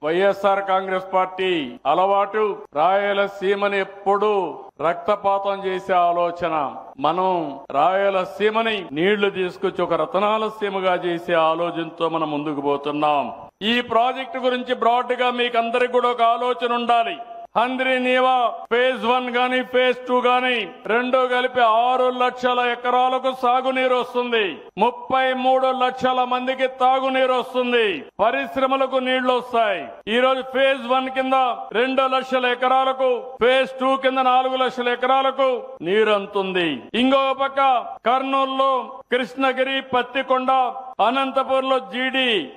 YSR Congress party అలవాటు రాయలసీమని ఎప్పుడూ రక్తపాతం చేసే ఆలోచన. మనం రాయలసీమని నీళ్లు తీసుకొచ్చి ఒక రతనాల సీమగా చేసే ఆలోచనతో మనం ముందుకు పోతున్నాం. ఈ ప్రాజెక్టు గురించి బ్రాడ్ గా మీకు అందరికి కూడా ఒక ఆలోచన ఉండాలి. హంద్రీ నీవా ఫేజ్ 1 గాని ఫేజ్ 2 గాని రెండు కలిపి 6 లక్షల ఎకరాలకు సాగునీరు వస్తుంది. 33 లక్షల మందికి తాగునీరు వస్తుంది. పరిశ్రమలకు నీళ్లు వస్తాయి. ఈ రోజు ఫేజ్ 1 కింద 2 లక్షల ఎకరాలకు, ఫేజ్ 2 కింద 4 లక్షల ఎకరాలకు నీరు అందుతుంది. ఇంకో పక్క కర్నూలులో కృష్ణగిరి, పత్తికొండ, అనంతపూర్ లో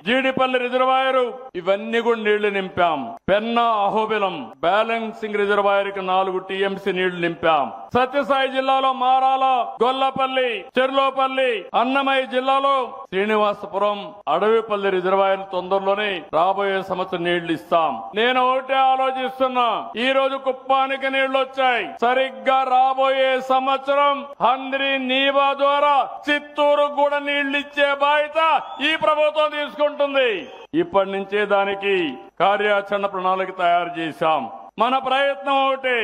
జీడిపల్లి రిజర్వాయర్ ఇవన్నీ కూడా నీళ్లు నింపాం. పెన్నా, అహోబిలం బ్యాలెన్సింగ్ రిజర్వాయర్ కి 4 టీఎంసీ నీళ్లు నింపాం. సత్యసాయి జిల్లాలో మారాల, గొల్లపల్లి, చెర్లోపల్లి, అన్నమయ్య జిల్లాలో శ్రీనివాసపురం, అడవిపల్లి రిజర్వాయర్ తొందరలోనే రాబోయే సంవత్సరం నీళ్లు ఇస్తాం. నేను ఒకటే ఆలోచిస్తున్నా, ఈ రోజు కుప్పానికి నీళ్లు వచ్చాయి. సరిగ్గా రాబోయే సంవత్సరం హంద్రీ నీవా ద్వారా చిత్తూరు కూడా నీళ్లు ఇచ్చే బాధ్యత ఈ ప్రభుత్వం తీసుకుంటుంది. ఇప్పటి నుంచే దానికి కార్యాచరణ ప్రణాళిక తయారు చేశాం. మన ప్రయత్నం ఒకటి,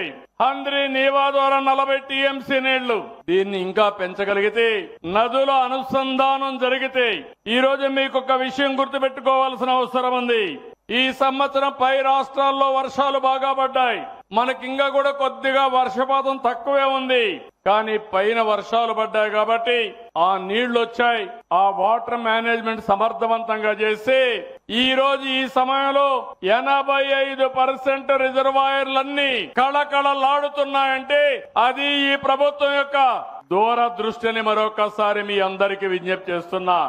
హంద్రీ నీవా ద్వారా 40 టీఎంసీ నీళ్లు, దీన్ని ఇంకా పెంచగలిగితే, నదుల అనుసంధానం జరిగితే, ఈ రోజు మీకు ఒక విషయం గుర్తుపెట్టుకోవాల్సిన అవసరం ఉంది. ఈ సంవత్సరం పై రాష్ట్రాల్లో వర్షాలు బాగా పడ్డాయి. మనకింకా కూడా కొద్దిగా వర్షపాతం తక్కువే ఉంది. కానీ పైన వర్షాలు పడ్డాయి కాబట్టి ఆ నీళ్లు వచ్చాయి. ఆ వాటర్ మేనేజ్మెంట్ సమర్థవంతంగా చేసి ఈ రోజు ఈ సమయంలో 85% రిజర్వాయర్లన్నీ కళకళలాడుతున్నాయంటే అది ఈ ప్రభుత్వం యొక్క దూరదృష్టిని మరొకసారి మీ అందరికీ విజ్ఞప్తి చేస్తున్నా.